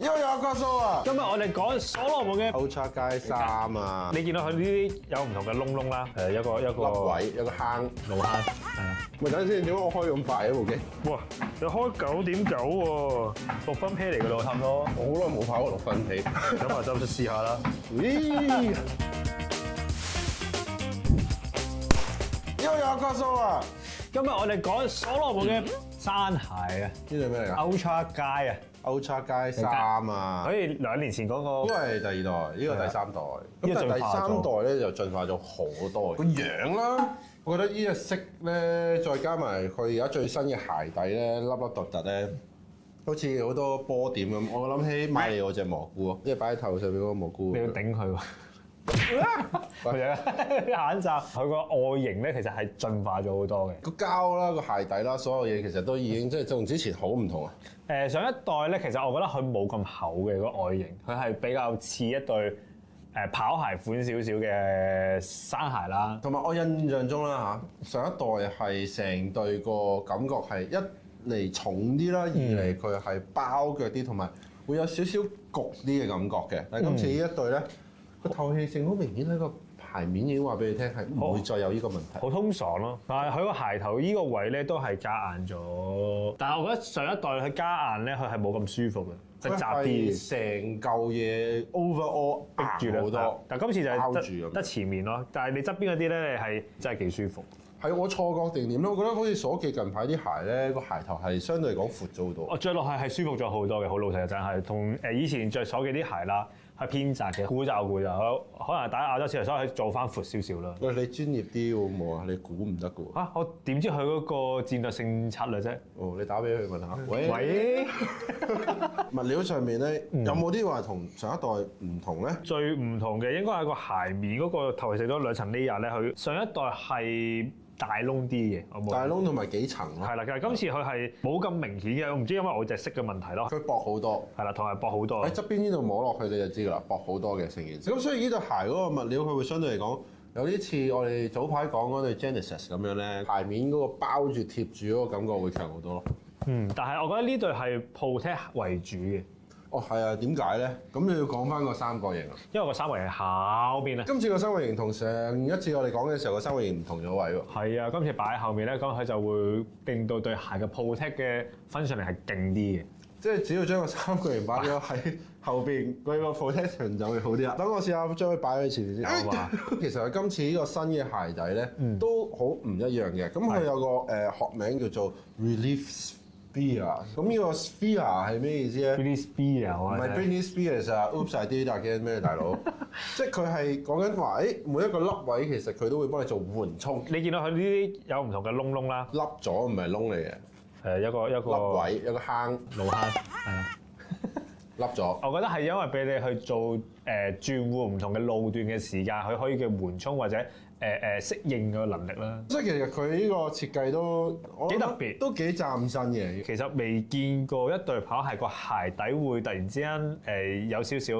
又有個數啊！今日我哋講所羅門嘅Ultra 街衫啊！你見到佢呢啲有唔同嘅窿窿啦，一個凹位，有個坑，路坑，係啊。喂，等陣先，點解我開咁快啊部機？哇！你開9.9喎，6分 pair 嚟㗎咯，差唔多。我好耐冇跑過6分起，咁啊，就試下啦。咦！又有個數啊！今日我哋講所羅門嘅山鞋啊，呢對咩嚟㗎 Ultra 街啊， ？Ultra 街衫啊！好似2年前嗰呢個個。係第二代，呢個第三代。咁呢個但係第進化咗三代咧就進化咗好多。個樣啦，我覺得呢隻色咧，再加埋佢而家最新嘅鞋底咧，粒粒突突咧，好似好多波點咁。我諗起買嚟我隻蘑菇啊，即係擺喺頭上邊嗰個蘑菇。你要頂佢喎。佢有眼罩，佢個外形咧其實係進化咗好多嘅。個膠啦，個鞋底啦，所有嘢其實都已經即係同之前好唔同啊！上一代咧，其實我覺得佢冇咁厚嘅個外形，佢係比較似一對跑鞋款少少嘅山鞋啦。同埋我印象中啦嚇，上一代係成對個感覺係一嚟重啲啦，二嚟佢係包腳啲，同埋會有少少焗啲嘅感覺嘅。但係今次呢一對咧，個透氣性好明顯喺個鞋面已經話俾你聽係唔會再有呢個問題。好通爽咯，但係佢個鞋頭呢個位咧都係加硬咗。但係我覺得上一代佢加硬咧，佢係冇咁舒服嘅，即係窄啲。成嚿嘢 overall 逼住硬好多。但今次就包住咁係得前面咯，但係你側邊嗰啲咧，你係真係幾舒服。係我錯覺定點咧？我覺得好似鎖記近排啲鞋咧，個鞋頭係相對嚟講闊咗好多。我着落係舒服咗好多嘅，好老實嘅真係。同以前着鎖記啲鞋啦，係偏窄嘅，估就可能打亞洲市場，所以做翻闊少少啦。喂，你專業啲好冇啊？你估唔得㗎喎。啊！我點知佢嗰個戰略性策略啫？哦，你打俾佢問下。喂，物料上面咧，有冇啲話同上一代唔同咧？最唔同嘅應該係個鞋面嗰個頭其實咗2層 layer 咧，佢上一代係大窿啲嘅，我冇大窿同埋幾層咯。係啦，但係今次佢係冇咁明顯嘅，我唔知因為我隻色嘅問題咯。佢薄好多。係啦，同埋薄好多。喺側邊呢度摸落去你就知㗎啦，薄好多嘅成件事。咁所以呢對鞋嗰個物料佢會相對嚟講有啲似我哋早排講嗰對 Genesis 咁樣咧，鞋面嗰個包住貼住嗰個感覺會強好多咯。但係我覺得呢對係 protect 為主嘅。哦，係啊，點解咧？咁你要講翻個三角形啊。因為個三角形後邊啊。今次個三角形同上一次我哋講嘅時候個三角形唔同咗位喎。係啊，今次擺喺後面咧，咁佢就會令到對鞋嘅 protect 嘅 function 係勁啲嘅。即係只要將個三角形擺咗喺後邊，佢個 protection 就會好啲啦。等我試下將佢擺喺前面先。好啊。其實佢今次呢個新嘅鞋底咧，都好唔一樣嘅。咁佢有個學名叫做 Relief Sphere。咁呢個 Sphere 係咩意思咧 Britney Spears 唔係 Britney Spears 啊 ，Oops I Did It Again 咩大佬？即係佢係講緊話，每一個凹位其實佢都會幫你做緩衝。你見到佢呢啲有唔同嘅窿窿啦，凹咗唔係窿嚟嘅。一個凹位，有個坑，路坑，係啊。凹咗。我覺得係因為俾你去做轉換唔同嘅路段嘅時間，佢可以嘅緩衝或者適應嘅能力啦。即係其實佢呢個設計都幾特別，都幾嶄新嘅。其實未見過一對跑鞋個鞋底會突然之間有少少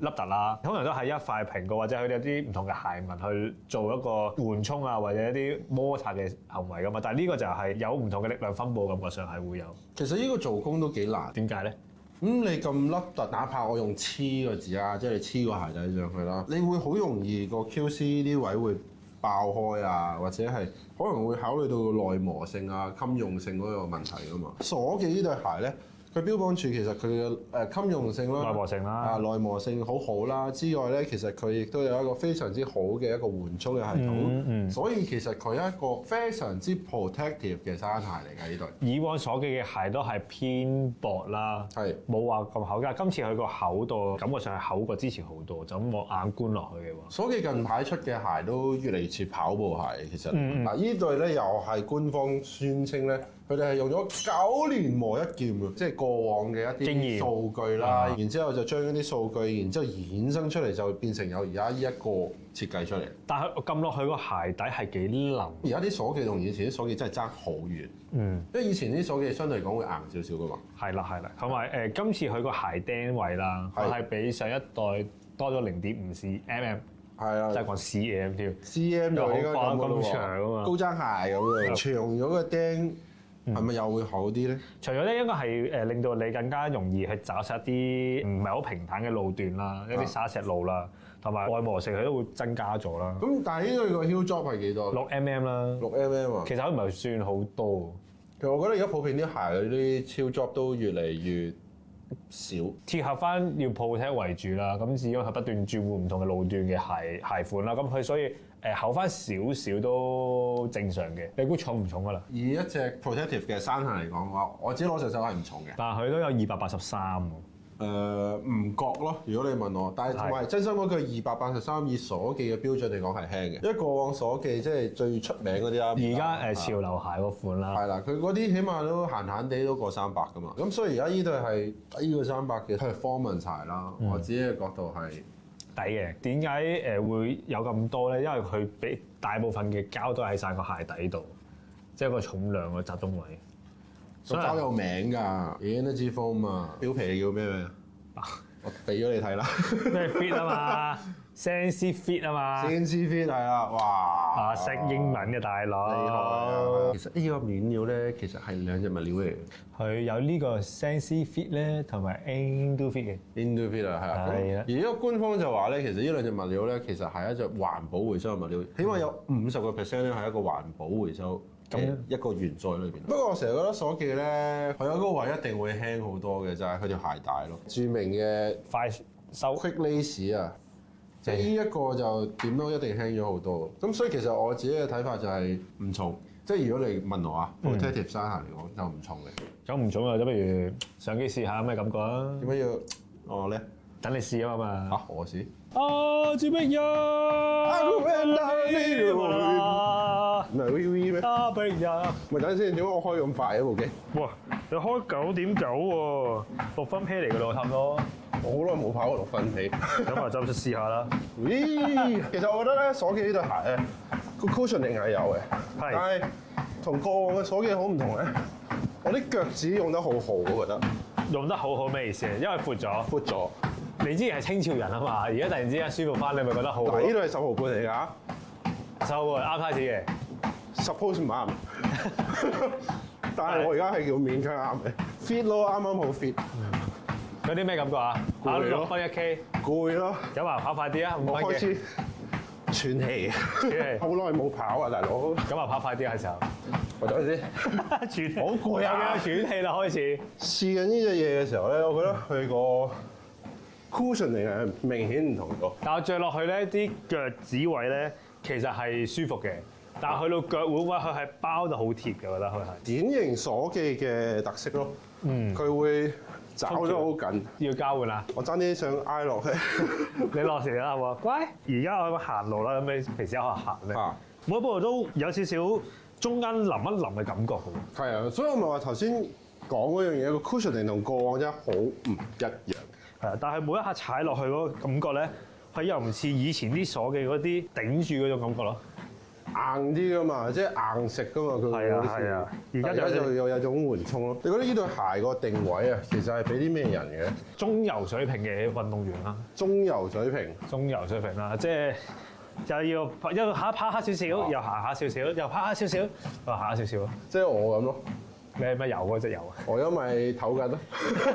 凹凸啦。通常都係一塊蘋果或者佢哋有啲唔同嘅鞋紋去做一個緩衝啊，或者一啲摩擦嘅行為噶嘛。但係呢個就係有唔同嘅力量分佈，感覺上係會有。其實呢個做工都幾難。點解咧？咁你咁凹凸，哪怕我用黐個字啊，即係你黐個鞋底上去啦，你會好容易個 QC 啲位會爆開啊，或者係可能會考慮到個耐磨性啊、襟用性嗰個問題噶嘛。鎖記呢對鞋咧，佢標榜住其實佢嘅襟用性啦、耐磨性啦、耐磨性好好啦之外咧，其實佢亦都有一個非常之好嘅一個緩衝嘅系統。所以其實佢係一個非常之 protective 嘅山鞋嚟㗎呢對。以往鎖記嘅鞋都係偏薄啦，係冇話咁厚㗎。今次佢個厚度感覺上係厚過之前好多，就咁我眼觀落去嘅喎。鎖記近排出嘅鞋都越嚟越似跑步鞋，其實嗱呢對咧又係官方宣稱咧。佢哋係用咗9年磨一劍嘅，即係過往嘅一啲數據啦，然之後就將嗰啲數據，然之後衍生出嚟就變成有而家呢一個設計出嚟。但係撳落去個鞋底係幾腍。而家啲鎖記同以前啲鎖記真係爭好遠。因為以前啲鎖記相對嚟講會硬少少噶嘛。係啦，同埋今次佢個鞋釘位啦，係比上一代多咗0.5 cm。係啊，即係講 cm 添。cm 就應該咁長啊嘛，高踭鞋咁樣，長咗個釘。係咪又會好啲咧？除咗咧，應該係令到你更加容易去找實一啲唔係好平坦嘅路段啦，一啲沙石路啦，同埋耐磨性佢都會增加咗啦。咁但係呢個 heel drop 係幾多6mm 啦， 6mm 啊。其實都唔係算好多。其實我覺得而家普遍啲鞋嗰啲超 drop 都越嚟越少。貼合翻要 protect 為主啦，咁始終係不斷轉換唔同嘅路段嘅鞋款啦，咁佢所以厚翻少少都正常嘅。你估重唔重㗎啦？以一隻 protective 嘅山鞋嚟講嘅話，我自己攞上手係唔重嘅。但係佢都有283喎。唔覺咯，如果你問我，但係同埋真心嗰句283以鎖記嘅標準嚟講係輕嘅，因為過往鎖記即係最出名嗰啲啦。而家潮流鞋嗰款啦，係啦，佢嗰啲起碼都閒閒地都過300㗎嘛。咁所以而家呢對係低過300嘅 performance 鞋啦。我自己嘅角度係抵嘅。點解會有咁多咧？因為佢俾大部分嘅膠都喺晒個鞋底度，即係個重量個集中位。個膠有名㗎，Energy Foam 啊，表皮叫咩名啊？我俾咗你睇啦。咩 fit 啊嘛，Sensi fit 啊嘛 Sensi Fit 係啦，哇！識英文嘅大佬。厲害。其實呢個面料咧，其實係兩隻物料嚟嘅。佢有呢個 Sensi fit 咧，同埋 Indo fit 嘅。Indo Fit 啊，係啊。係啊。而呢個官方就話咧，其實呢兩隻物料咧，其實係一隻環保回收嘅物料，起碼有50%咧係一個環保回收嘅一個元素喺裏邊。不過我成日覺得鎖記咧，佢有嗰個位一定會輕好多嘅，就係佢條鞋帶咯。著名嘅快收 Quick Lace 啊，即係呢一個就點都一定輕咗好多。咁所以其實我自己嘅睇法就係唔重。即係如果你問我啊，protective 山鞋嚟講就唔重嘅。咁唔重啊，咁不如上機試下咩感覺啊？點解要我咧？等你試啊嘛。嚇我試。啊！做乜唔係 VV 咩？啊！俾人呀！咪等陣先，點解我開咁快嘅部機？哇！你開9.9喎，6分 pair 嚟㗎咯，差唔多。我好耐冇跑過6分皮。咁啊，就試下啦。咦，其實我覺得咧，鎖記呢對鞋咧，個 cushioning 係有嘅，但係同過往嘅鎖記好唔同咧。我啲腳趾用得好好，我覺得。用得好好咩意思？因為闊咗。闊咗。你之前係清朝人啊嘛，而家突然之間舒服翻，你咪覺得好好。嗱，呢度係10毫半嚟㗎。10毫半啱開始嘅。Suppose 唔啱，但係我而家係叫勉強啱嘅 fit 咯，啱啱好 fit。有啲咩感覺啊？跑6分1K，攰咯。有埋跑快啲啊！我開始喘氣，好耐冇跑啊，大佬。咁啊，跑快啲嘅時候，我等陣先。喘，好攰啊！喘氣啦，開始。試緊呢隻嘢嘅時候咧，我覺得佢個 cushioning 係明顯唔同咗。但我着落去咧，啲腳趾位咧，其實係舒服嘅。但係去到腳腕位，佢係包得好貼嘅，我覺得佢係典型鎖記嘅特色咯。佢會抓咗好緊。要交換啦！我爭啲想挨落去。你落時啦，好冇？乖！而家我行路啦，咁你平時喺學行咧，每一步都有少少中間淋一淋嘅感覺嘅喎。係啊，所以我咪話頭先講嗰樣嘢，個 cushioning 同過往真係好唔一樣。係啊，但係每一下踩落去嗰個感覺咧，佢又唔似以前啲鎖記嗰啲頂住嗰種感覺咯。硬啲噶嘛，即係硬食噶嘛，佢係啊係啊，而家就又有種緩衝咯。你覺得呢對鞋個定位啊，其實係俾啲咩人嘅？中游水平嘅運動員啦，中游水平，中游水平啦，即係又要一下跑下少少，又行下少少，又跑下少少，又行下少少咯。即係我咁咯。你係咪游嗰隻游啊？我因為唞緊咯。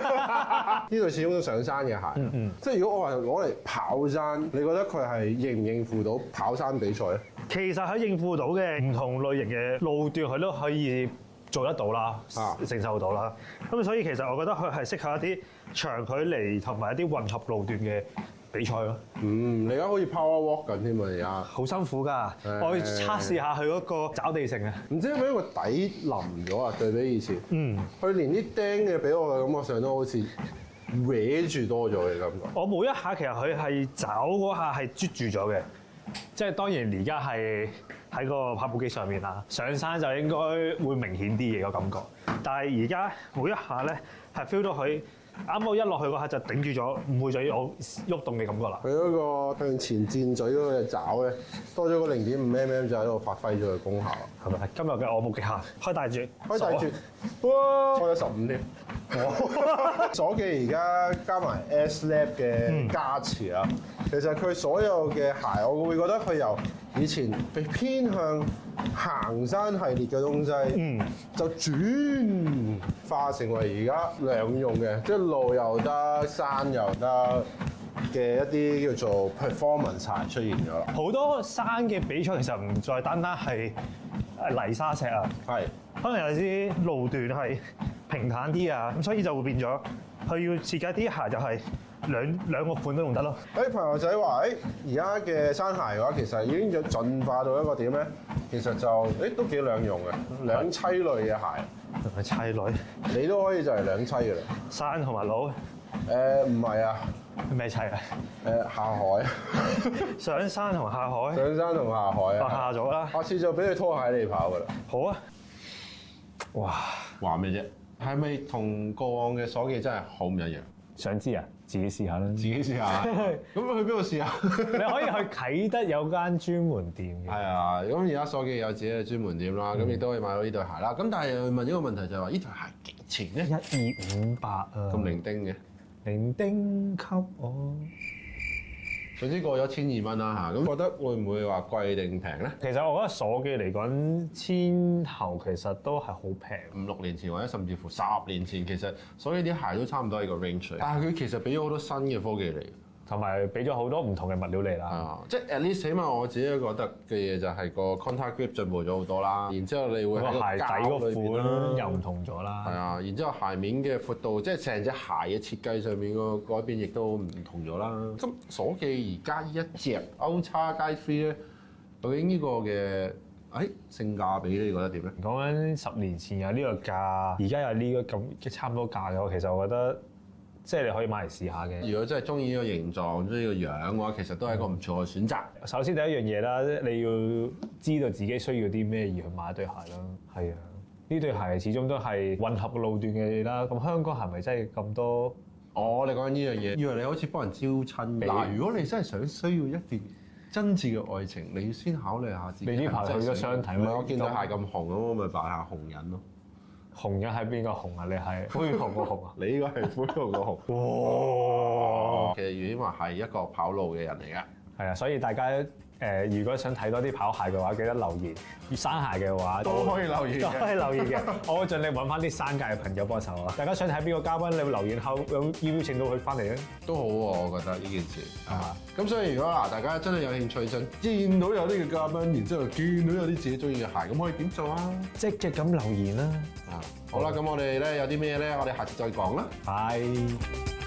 呢對始終都上山嘅鞋，即係如果我話攞嚟跑山，你覺得佢係應唔應付到跑山比賽咧？其實佢應付到嘅唔同類型嘅路段，佢都可以做得到啦，承受到啦。咁所以其實我覺得佢係適合一啲長距離同埋一啲混合路段嘅比賽咯。你而家好似 power walk 緊添啊！而家好辛苦㗎，我要測試下佢嗰個抓地性啊。唔知係咪因為底腍咗啊？對比以前，佢連啲釘嘅俾我嘅感覺上都好似搲住多咗嘅感覺。我每一下其實佢係爪嗰下係啜住咗嘅，即係當然而家係喺個跑步機上面啦。上山就應該會明顯啲嘅個感覺，但係而家每一下咧係 feel 到佢。啱好一落去嗰下就頂住咗，唔會再有喐動嘅感覺啦。佢嗰個向前箭嘴嗰隻爪咧，多咗個0.5mm就喺度發揮咗佢功效，係咪？今日嘅我冇極限，開大絕，開大絕，哇！開咗15添。鎖記而家加埋 S Lab 嘅加持啊，其實佢所有嘅鞋，我會覺得佢由以前被偏向行山系列嘅東西，就轉化成為而家兩用嘅，即係路又得、山又得嘅一啲叫做 performance 鞋出現咗啦。好多山嘅比賽其實唔再單單係泥沙石啊，係，可能有啲路段係平坦啲啊，咁所以就會變咗佢要設計啲鞋就係兩個款都用得咯。朋友仔話：而家嘅山鞋嘅話，其實已經有進化到一個點咧，其實就都幾兩用嘅，兩棲類嘅鞋，同埋砌女，你都可以就係兩棲嘅啦。山同埋路唔係啊，咩砌啊？下海，上山同下海，上山同下海啊，下咗啦。下次就俾你拖鞋你跑噶啦。好啊！哇，話咩啫？係咪同過往嘅鎖記真係好唔一樣？想知啊？自己試下啦。自己試下。咁去邊度試下？你可以去啟德有間專門店嘅。係啊，咁而家鎖記有自己嘅專門店啦，咁亦都可以買到呢對鞋啦。咁但係又問一個問題就係話，呢對鞋幾錢咧1258啊！咁零丁嘅，零丁給我。總之過咗1200蚊啦嚇，咁覺得會唔會話貴定平咧？其實我覺得鎖記嚟講，千頭其實都係好平。 5、6年前或者甚至乎10年前，其實所以啲鞋都差唔多係個 range，但係佢其實俾咗好多新嘅科技嚟。同埋俾咗好多唔同嘅物料嚟啦。啊，即係 at least 起碼我自己覺得嘅嘢就係個 contact grip 進步咗好多啦。然之後你會喺個鞋底膠裏邊個啦款又唔同咗啦。係啊，然之後鞋面嘅闊度，即係成隻鞋嘅設計上面個改變亦都唔同咗啦。咁鎖記而家呢一隻 Ultra Guide 3咧，究竟呢個嘅性價比你覺得點咧？講緊10年前有呢個價，而家有呢個咁嘅差唔多價嘅話，其實我覺得即係你可以買嚟試下嘅。如果真係中意呢個形狀、中意個樣嘅話，其實都係一個唔錯嘅選擇。首先第一樣嘢啦，你要知道自己需要啲咩而去買對鞋啦。係啊，呢對鞋始終都係混合路段嘅嘢啦。咁香港係咪真係咁多？哦，你講緊呢樣嘢，以為你好似幫人招親。嗱，如果你真係想需要一段真摯嘅愛情，你要先考慮下自己。你呢排去咗相睇唔係我見對鞋咁紅咁，我咪擺下紅人咯。紅人係邊個紅啊？你係灰紅個紅啊？你應該係灰紅個紅。哇！其實余顯華係一個跑路嘅人嚟㗎。係啊，所以大家如果想睇多啲跑鞋嘅話，記得留言。山鞋嘅話都可以留言嘅都可以留言嘅。我會盡力揾翻啲山界嘅朋友幫手啊！大家想睇邊個嘉賓，你會留言後有邀請到佢翻嚟咧？都好喎，我覺得呢件事啊。咁所以如果大家真係有興趣想見到有呢個嘉賓，然之後見到有啲自己中意嘅鞋，咁可以點做啊？積極咁留言啦！好啦，咁我哋咧有啲咩咧？我哋下次再講啦。拜。